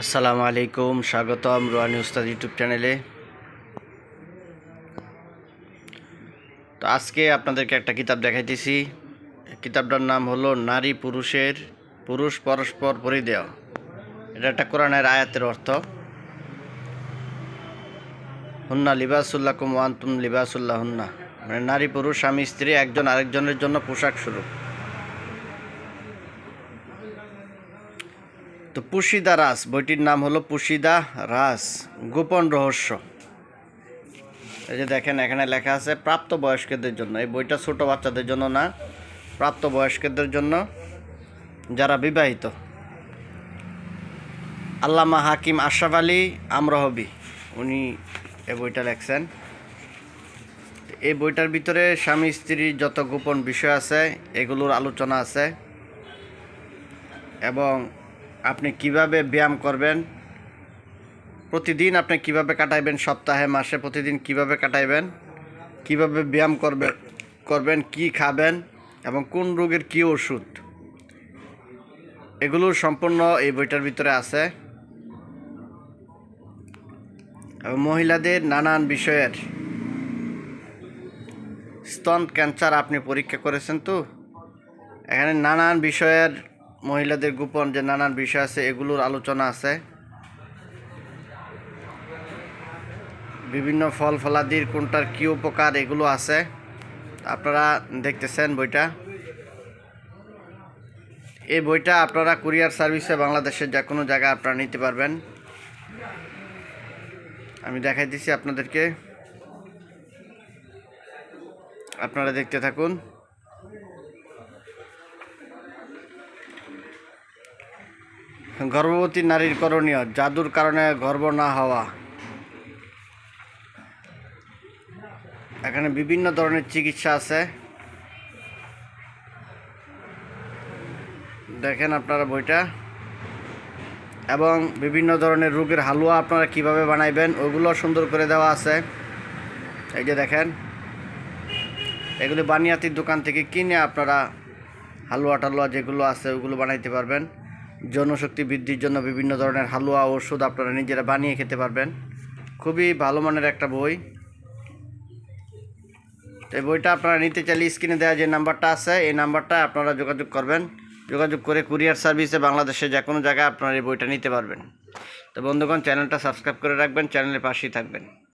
আসসালামু আলাইকুম, স্বাগতম রুহানি উস্তাদ ইউটিউব চ্যানেলে। তো আজকে আপনাদেরকে একটা কিতাব দেখাইতেছি। কিতাবটার নাম হলো নারী পুরুষ পরস্পর পরিদেয়। এটা একটা কোরআনের আয়াতের অর্থ। হুন্না লিবাসুল্লাকুম ওয়া আনতুম লিবাসুল্লাহ হুন্না, মানে নারী পুরুষ স্বামী স্ত্রী একজন আরেকজনের জন্য পোশাক স্বরূপ। তো পুশিদা রাস, বইটির নাম হলো পুশিদা রাস, গোপন রহস্য। এই যে দেখেন, এখানে লেখা আছে প্রাপ্তবয়স্কদের জন্য। এই বইটা ছোট বাচ্চাদের জন্য না, প্রাপ্তবয়স্কদের জন্য, যারা বিবাহিত। আল্লামা হাকিম আশরাফ আলী আমরহবি উনি এই বইটা লেখছেন। এই বইটার ভিতরে স্বামী স্ত্রীর যত গোপন বিষয় আছে এগুলোর আলোচনা আছে, এবং আপনি কিভাবে ব্যায়াম করবেন, প্রতিদিন আপনি কিভাবে কাটাইবেন, সপ্তাহে মাসে প্রতিদিন কিভাবে কাটাইবেন, কিভাবে ব্যায়াম করবেন, কি খাবেন এবং কোন রোগের কী ওষুধ, এগুলোর সম্পূর্ণ এই বইটার ভিতরে আছে। এবং মহিলাদের নানান বিষয়ের, স্তন ক্যান্সার আপনি পরীক্ষা করেছেন তো, এখানে নানান বিষয়ের মহিলাদের গোপন যে নানান বিষয় আছে এগুলোর আলোচনা আছে। বিভিন্ন ফল ফলাদির কোনটার কী উপকার এগুলো আছে। আপনারা দেখতেছেন বইটা। এই বইটা আপনারা কুরিয়ার সার্ভিসে বাংলাদেশের যে কোনো জায়গায় আপনারা নিতে পারবেন। আমি দেখাই দিচ্ছি আপনাদেরকে, আপনারা দেখতে থাকুন। গর্ভবতী নারীর করণীয়, জাদুর কারণে গর্ভ না হওয়া। এখানে বিভিন্ন ধরনের চিকিৎসা আছে, দেখেন আপনারা বইটা। এবং বিভিন্ন ধরনের রোগের হালুয়া আপনারা কিভাবে বানাইবেন ওগুলো সুন্দর করে দেওয়া আছে। এই যে দেখেন, এগুলো বানিয়াতির দোকান থেকে কিনে আপনারা হালুয়া টালুয়া যেগুলো আছে ওগুলো বানাইতে পারবেন। জনশক্তি বৃদ্ধির জন্য বিভিন্ন ধরনের হালুয়া ওষুধ আপনারা নিজেরা বানিয়ে খেতে পারবেন। খুবই ভালো মানের একটা বই। তো এই বইটা আপনারা নিতে চাইলে স্ক্রিনে দেওয়া যে নাম্বারটা আছে এই নাম্বারটা আপনারা যোগাযোগ করবেন। যোগাযোগ করে কুরিয়ার সার্ভিসে বাংলাদেশে যে কোনো জায়গায় আপনারা এই বইটা নিতে পারবেন। তো বন্ধুগণ, চ্যানেলটা সাবস্ক্রাইব করে রাখবেন, চ্যানেলের পাশেই থাকবেন।